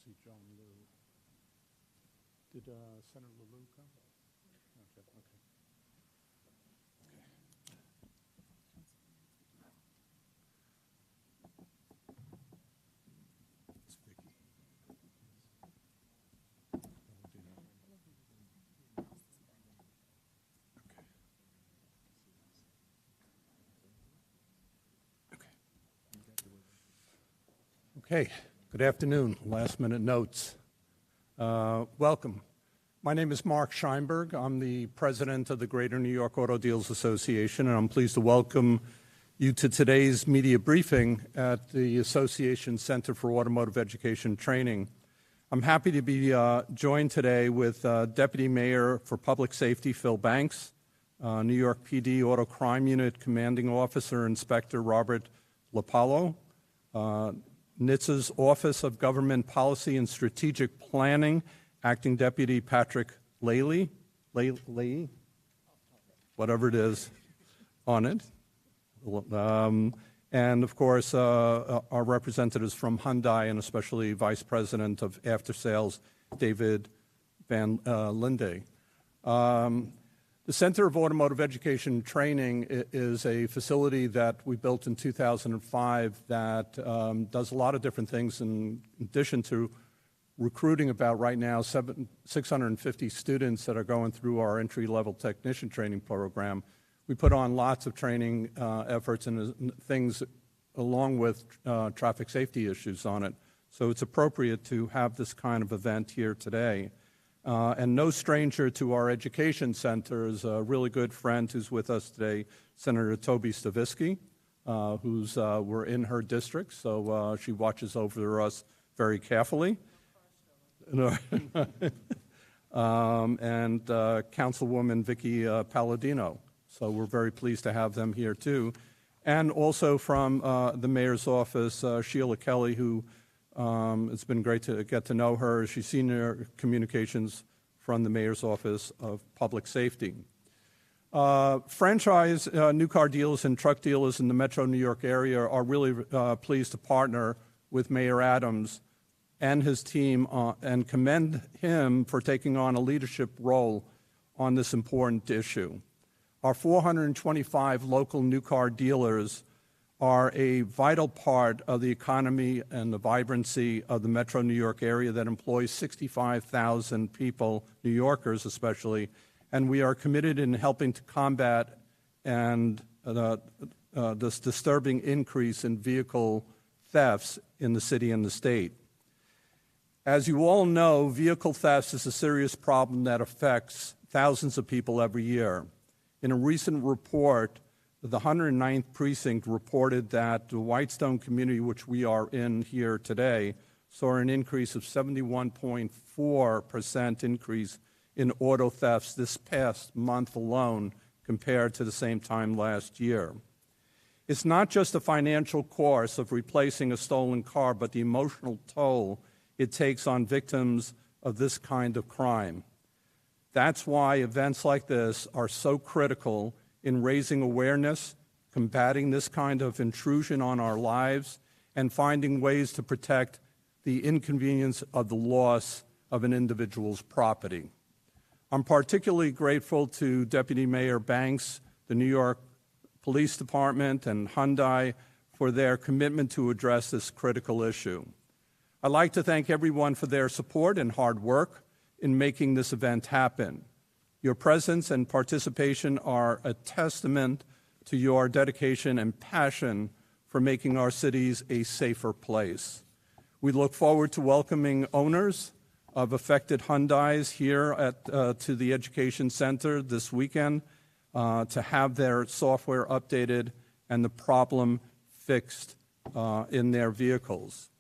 see John Liu. Did Senator Liu come? Not yet. Okay. It's Vicky. Okay, good afternoon. Last minute notes. Welcome. My name is Mark Scheinberg. I'm the president of the Greater New York Auto Dealers Association, and I'm pleased to welcome you to today's media briefing at the Association Center for Automotive Education Training. I'm happy to be joined today with Deputy Mayor for Public Safety Phil Banks, New York PD Auto Crime Unit Commanding Officer Inspector Robert Lopalo, NHTSA's Office of Government Policy and Strategic Planning, Acting Deputy Patrick Leahy, whatever it is on it. And of course, our representatives from Hyundai, and especially Vice President of After Sales, David Van Linde. The Center of Automotive Education and Training is a facility that we built in 2005 that does a lot of different things in addition to recruiting about right now 650 students that are going through our entry-level technician training program. We put on lots of training efforts and things along with traffic safety issues on it. So it's appropriate to have this kind of event here today. And no stranger to our education center is a really good friend who's with us today, Senator Toby Stavisky, we're in her district, so she watches over us very carefully. And Councilwoman Vicky Palladino. So we're very pleased to have them here too. And also from the mayor's office, Sheila Kelly, who it's been great to get to know her. She's senior communications from the mayor's office of public safety. Franchise new car dealers and truck dealers in the Metro New York area are really pleased to partner with Mayor Adams and his team and commend him for taking on a leadership role on this important issue. Our 425 local new car dealers are a vital part of the economy and the vibrancy of the Metro New York area that employs 65,000 people, New Yorkers especially, and we are committed in helping to combat this disturbing increase in vehicle thefts in the city and the state. As you all know, vehicle theft is a serious problem that affects thousands of people every year. In a recent report, the 109th Precinct reported that the Whitestone community, which we are in here today, saw an increase of 71.4% increase in auto thefts this past month alone compared to the same time last year. It's not just the financial cost of replacing a stolen car, but the emotional toll it takes on victims of this kind of crime. That's why events like this are so critical in raising awareness, combating this kind of intrusion on our lives, and finding ways to protect the inconvenience of the loss of an individual's property. I'm particularly grateful to Deputy Mayor Banks, the New York Police Department, and Hyundai for their commitment to address this critical issue. I'd like to thank everyone for their support and hard work in making this event happen. Your presence and participation are a testament to your dedication and passion for making our cities a safer place. We look forward to welcoming owners of affected Hyundais here to the Education Center this weekend to have their software updated and the problem fixed in their vehicles.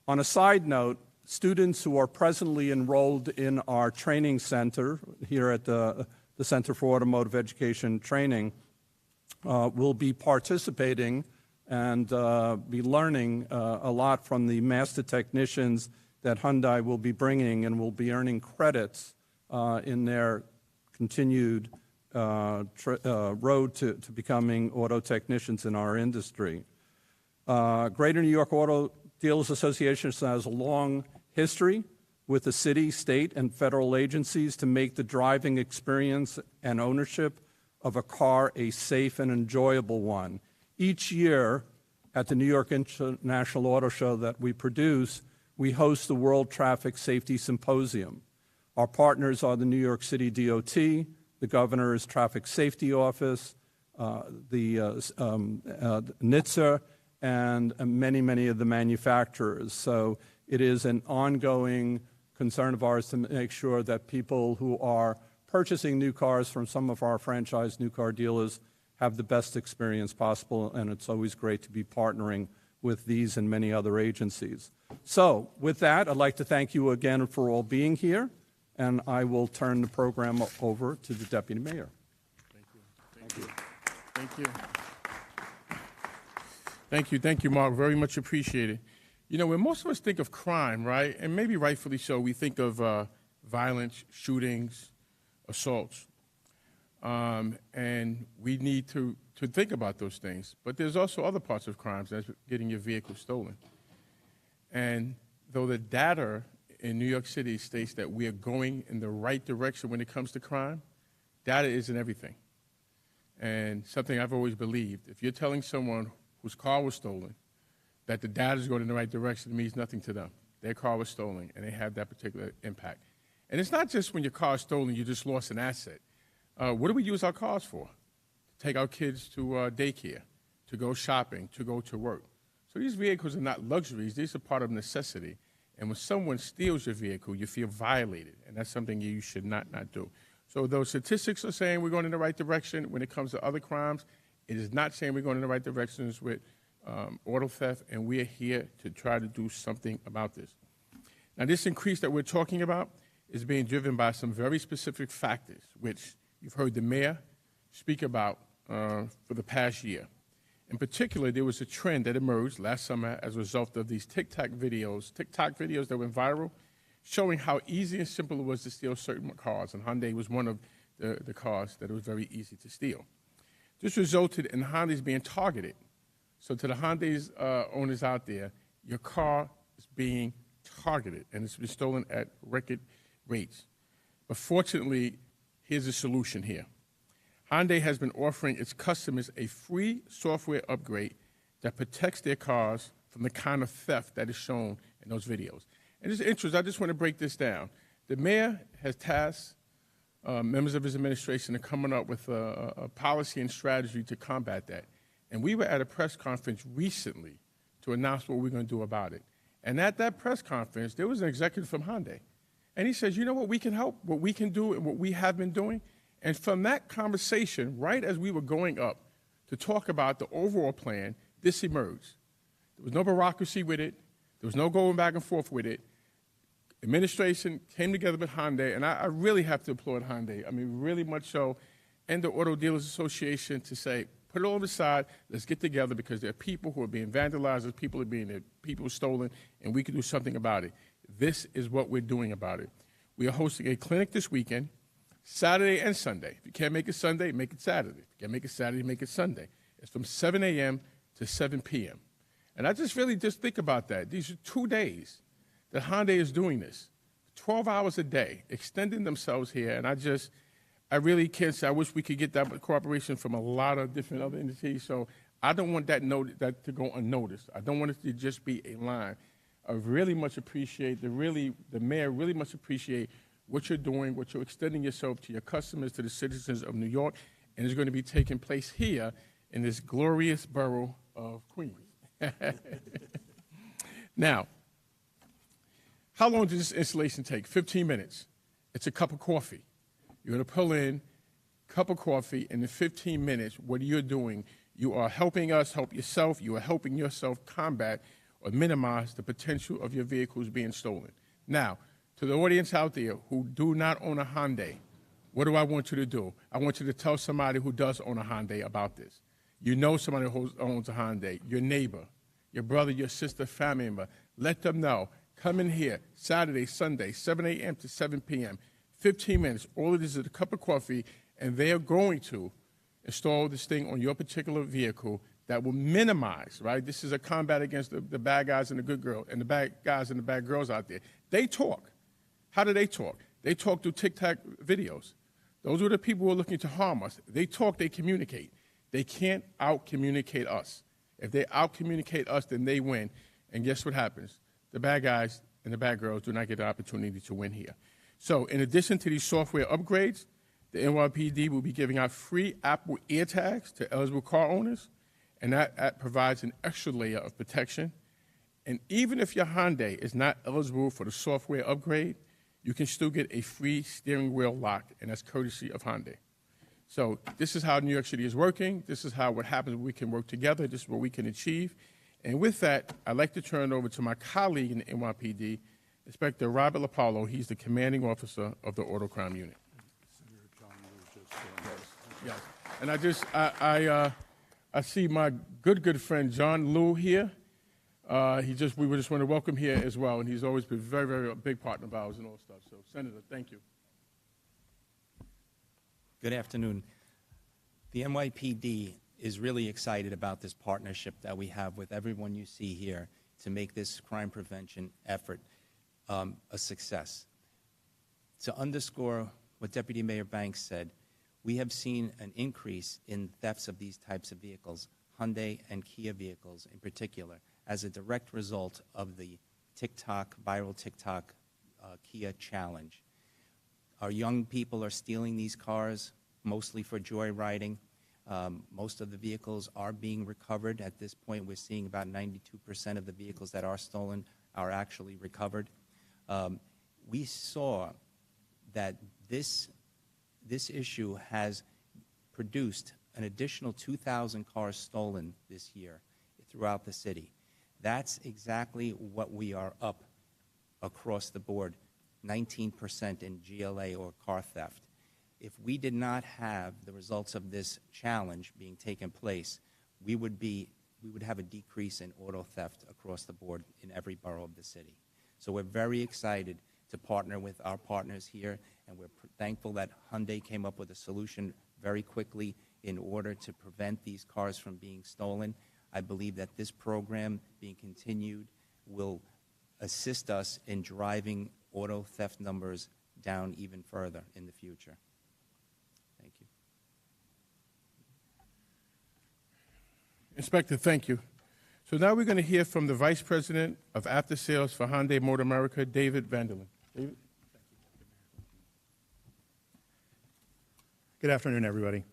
On a side note, students who are presently enrolled in our training center here at the Center for Automotive Education Training will be participating and be learning a lot from the master technicians that Hyundai will be bringing and will be earning credits in their continued road to becoming auto technicians in our industry. Greater New York Auto Dealers Association has a long history with the city, state, and federal agencies to make the driving experience and ownership of a car a safe and enjoyable one. Each year at the New York International Auto Show that we produce, we host the World Traffic Safety Symposium. Our partners are the New York City DOT, the Governor's Traffic Safety Office, the NHTSA, and many, many of the manufacturers. So it is an ongoing concern of ours to make sure that people who are purchasing new cars from some of our franchise new car dealers have the best experience possible, and it's always great to be partnering with these and many other agencies. So with that, I'd like to thank you again for all being here, and I will turn the program over to the Deputy Mayor. Thank you, Mark. Very much appreciated. You know, when most of us think of crime, right, and maybe rightfully so, we think of violence, shootings, assaults. And we need to think about those things. But there's also other parts of crimes, that's getting your vehicle stolen. And though the data in New York City states that we are going in the right direction when it comes to crime, data isn't everything. And something I've always believed, if you're telling someone whose car was stolen that the data is going in the right direction, it means nothing to them. Their car was stolen, and they have that particular impact. And it's not just when your car is stolen, you just lost an asset. What do we use our cars for? To take our kids to daycare, to go shopping, to go to work. So these vehicles are not luxuries. These are part of necessity. And when someone steals your vehicle, you feel violated, and that's something you should not do. So those statistics are saying we're going in the right direction when it comes to other crimes. It is not saying we're going in the right directions with auto theft, and we are here to try to do something about this. Now, this increase that we're talking about is being driven by some very specific factors, which you've heard the mayor speak about for the past year. In particular, there was a trend that emerged last summer as a result of these TikTok videos that went viral, showing how easy and simple it was to steal certain cars, and Hyundai was one of the cars that it was very easy to steal. This resulted in Hyundais being targeted. So to the Hyundai's owners out there, your car is being targeted, and it's been stolen at record rates. But fortunately, here's a solution here. Hyundai has been offering its customers a free software upgrade that protects their cars from the kind of theft that is shown in those videos. And it's interesting, I just want to break this down. The mayor has tasked members of his administration to coming up with a policy and strategy to combat that. And we were at a press conference recently to announce what we're going to do about it. And at that press conference, there was an executive from Hyundai. And he says, you know what, we can help, what we can do, and what we have been doing. And from that conversation, right as we were going up to talk about the overall plan, this emerged. There was no bureaucracy with it. There was no going back and forth with it. Administration came together with Hyundai, and I really have to applaud Hyundai. I mean, really much so, and the Auto Dealers Association to say, put it all aside, let's get together because there are people who are being vandalized, there's people stolen, and we can do something about it. This is what we're doing about it. We are hosting a clinic this weekend, Saturday and Sunday. If you can't make it Sunday, make it Saturday. If you can't make it Saturday, make it Sunday. It's from 7 a.m. to 7 p.m. And I just think about that. These are 2 days that Hyundai is doing this, 12 hours a day, extending themselves here. And I really can't say, I wish we could get that cooperation from a lot of different other entities. So I don't want that to go unnoticed. I don't want it to just be a line. I really much appreciate, the mayor really much appreciate what you're doing, what you're extending yourself to your customers, to the citizens of New York, and it's going to be taking place here in this glorious borough of Queens. Now, how long does this installation take? 15 minutes. It's a cup of coffee. You're going to pull in a cup of coffee, and in 15 minutes, what you're doing, you are helping us help yourself. You are helping yourself combat or minimize the potential of your vehicles being stolen. Now, to the audience out there who do not own a Hyundai, what do I want you to do? I want you to tell somebody who does own a Hyundai about this. You know somebody who owns a Hyundai, your neighbor, your brother, your sister, family member. Let them know. Come in here Saturday, Sunday, 7 a.m. to 7 p.m., 15 minutes. All it is a cup of coffee, and they are going to install this thing on your particular vehicle that will minimize, right? This is a combat against the bad guys and the good girls, and the bad guys and the bad girls out there. They talk. How do they talk? They talk through TikTok videos. Those are the people who are looking to harm us. They talk, they communicate. They can't out-communicate us. If they out-communicate us, then they win. And guess what happens? The bad guys and the bad girls do not get the opportunity to win here. So in addition to these software upgrades, the NYPD will be giving out free Apple AirTags to eligible car owners, and that provides an extra layer of protection. And even if your Hyundai is not eligible for the software upgrade, you can still get a free steering wheel lock, and that's courtesy of Hyundai. So this is how New York City is working. This is how what happens when we can work together. This is what we can achieve. And with that, I'd like to turn it over to my colleague in the NYPD, Inspector Robert LaPaulo. He's the commanding officer of the Auto Crime Unit. Yes. And I see my good friend John Liu here. We just want to welcome here as well, and he's always been very a big partner of ours and all stuff. So, Senator, thank you. Good afternoon. The NYPD is really excited about this partnership that we have with everyone you see here to make this crime prevention effort a success. To underscore what Deputy Mayor Banks said, we have seen an increase in thefts of these types of vehicles, Hyundai and Kia vehicles in particular, as a direct result of the viral TikTok Kia challenge. Our young people are stealing these cars, mostly for joyriding. Most of the vehicles are being recovered. At this point, we're seeing about 92% of the vehicles that are stolen are actually recovered. We saw that this issue has produced an additional 2,000 cars stolen this year throughout the city. That's exactly what we are up across the board, 19% in GLA or car theft. If we did not have the results of this challenge being taken place, we would have a decrease in auto theft across the board in every borough of the city. So we're very excited to partner with our partners here, and we're thankful that Hyundai came up with a solution very quickly in order to prevent these cars from being stolen. I believe that this program being continued will assist us in driving auto theft numbers down even further in the future. Thank you. Inspector, thank you. So now we're going to hear from the Vice President of After Sales for Hyundai Motor America, David Vanderlyn. David? Good afternoon, everybody.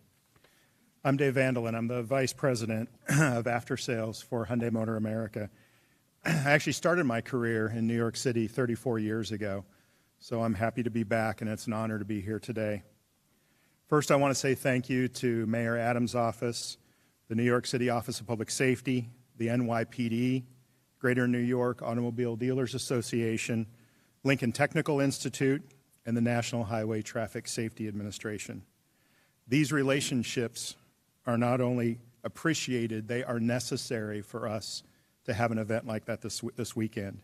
I'm Dave Vanderlyn. I'm the Vice President of After Sales for Hyundai Motor America. I actually started my career in New York City 34 years ago, so I'm happy to be back, and it's an honor to be here today. First, I want to say thank you to Mayor Adams' office, the New York City Office of Public Safety, the NYPD, Greater New York Automobile Dealers Association, Lincoln Technical Institute, and the National Highway Traffic Safety Administration. These relationships are not only appreciated, they are necessary for us to have an event like that this weekend.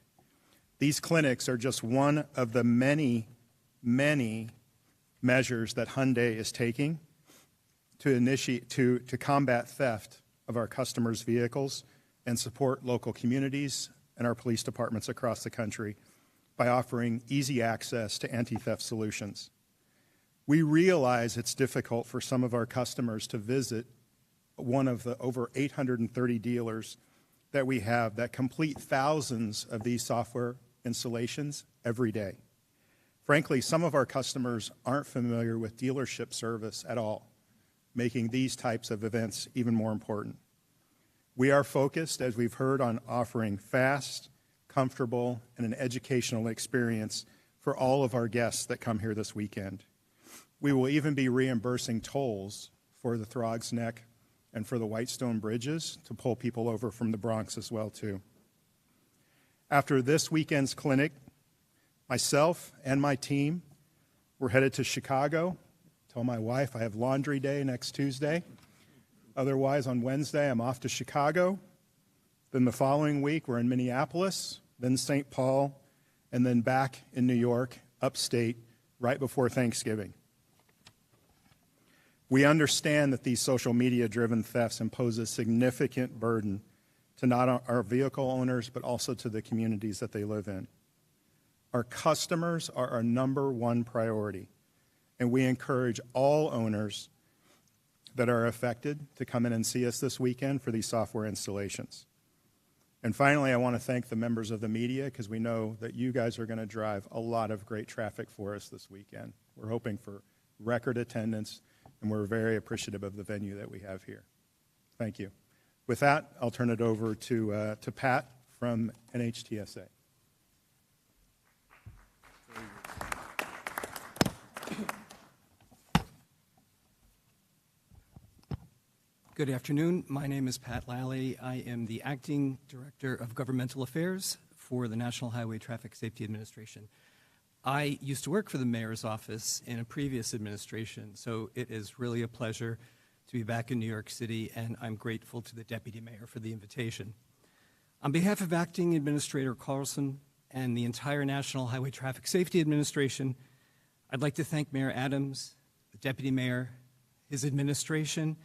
These clinics are just one of the many measures that Hyundai is taking to combat theft of our customers' vehicles and support local communities and our police departments across the country by offering easy access to anti-theft solutions. We realize it's difficult for some of our customers to visit one of the over 830 dealers that we have that complete thousands of these software installations every day. Frankly, some of our customers aren't familiar with dealership service at all, making these types of events even more important. We are focused, as we've heard, on offering fast, comfortable, and an educational experience for all of our guests that come here this weekend. We will even be reimbursing tolls for the Throgs Neck and for the Whitestone bridges to pull people over from the Bronx as well, too. After this weekend's clinic, myself and my team, we're headed to Chicago. Tell my wife I have laundry day next Tuesday. Otherwise, on Wednesday, I'm off to Chicago. Then the following week, we're in Minneapolis, then St. Paul, and then back in New York, upstate, right before Thanksgiving. We understand that these social media-driven thefts impose a significant burden to not our vehicle owners, but also to the communities that they live in. Our customers are our number one priority, and we encourage all owners that are affected to come in and see us this weekend for these software installations. And finally, I want to thank the members of the media, because we know that you guys are going to drive a lot of great traffic for us this weekend. We're hoping for record attendance, and we're very appreciative of the venue that we have here. Thank you. With that, I'll turn it over to Pat from NHTSA. Good afternoon. My name is Pat Lally. I am the Acting Director of Governmental Affairs for the National Highway Traffic Safety Administration. I used to work for the mayor's office in a previous administration, so it is really a pleasure to be back in New York City, and I'm grateful to the Deputy Mayor for the invitation. On behalf of Acting Administrator Carlson and the entire National Highway Traffic Safety Administration, I'd like to thank Mayor Adams, the Deputy Mayor, his administration,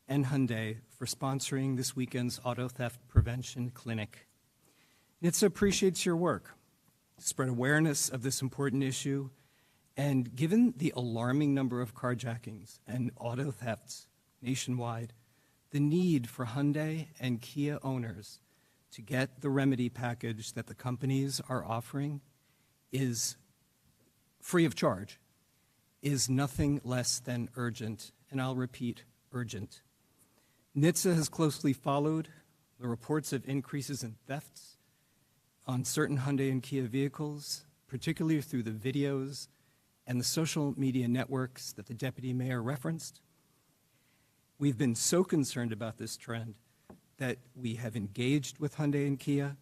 and Hyundai for sponsoring this weekend's Auto Theft Prevention Clinic. NHTSA appreciates your work to spread awareness of this important issue, and given the alarming number of carjackings and auto thefts nationwide, the need for Hyundai and Kia owners to get the remedy package that the companies are offering is free of charge, is nothing less than urgent, and I'll repeat, urgent. NHTSA has closely followed the reports of increases in thefts on certain Hyundai and Kia vehicles, particularly through the videos and the social media networks that the Deputy Mayor referenced. We've been so concerned about this trend that we have engaged with Hyundai and Kia.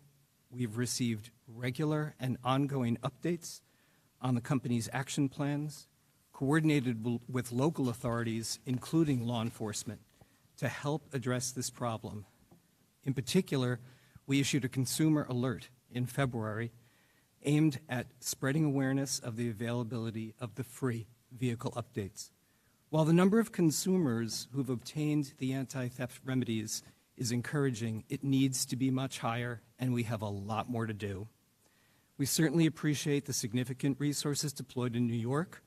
We've received regular and ongoing updates on the company's action plans, coordinated with local authorities, including law enforcement, to help address this problem. In particular, we issued a consumer alert in February aimed at spreading awareness of the availability of the free vehicle updates. While the number of consumers who've obtained the anti-theft remedies is encouraging, it needs to be much higher, and we have a lot more to do. We certainly appreciate the significant resources deployed in New York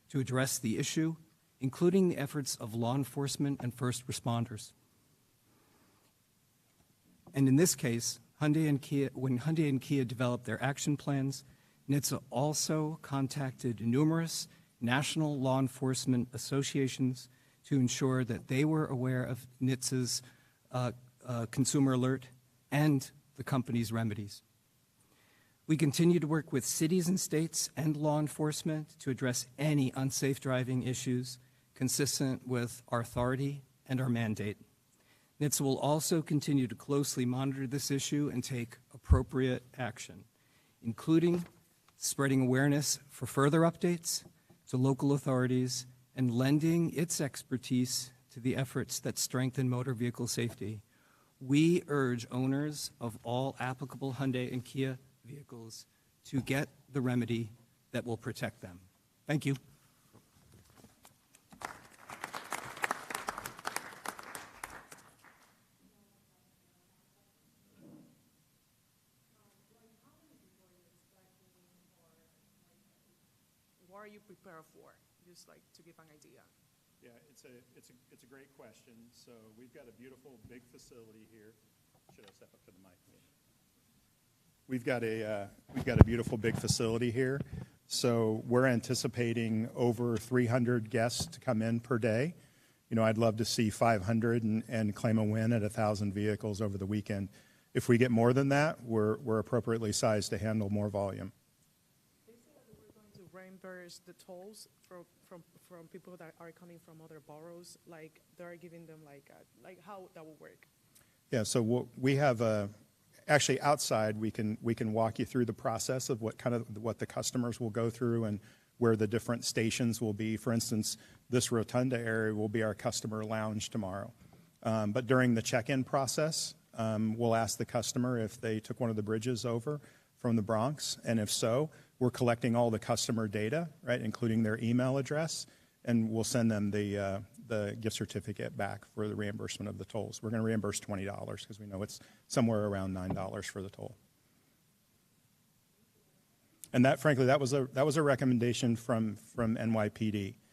to address the issue, including the efforts of law enforcement and first responders. And in this case, when Hyundai and Kia developed their action plans, NHTSA also contacted numerous national law enforcement associations to ensure that they were aware of NHTSA's consumer alert and the company's remedies. We continue to work with cities and states and law enforcement to address any unsafe driving issues consistent with our authority and our mandate. NHTSA will also continue to closely monitor this issue and take appropriate action, including spreading awareness for further updates to local authorities and lending its expertise to the efforts that strengthen motor vehicle safety. We urge owners of all applicable Hyundai and Kia vehicles to get the remedy that will protect them. Thank you. What are you prepared for? Just like to give an idea. Yeah, it's a great question. So we've got a beautiful big facility here. Should I step up to the mic? We've got a beautiful big facility here. So we're anticipating over 300 guests to come in per day. You know, I'd love to see 500 and claim a win at 1,000 vehicles over the weekend. If we get more than that, we're appropriately sized to handle more volume. They said that we're going to reimburse the tolls from people that are coming from other boroughs. Like they're giving them like how that will work. Yeah. So we have actually outside we can walk you through the process of what the customers will go through and where the different stations will be. For instance, this rotunda area will be our customer lounge tomorrow. But during the check-in process, we'll ask the customer if they took one of the bridges over from the Bronx, and if so, we're collecting all the customer data, right, including their email address, and we'll send them the the gift certificate back for the reimbursement of the tolls. We're going to reimburse $20 because we know it's somewhere around $9 for the toll. And that, frankly, that was a recommendation from NYPD.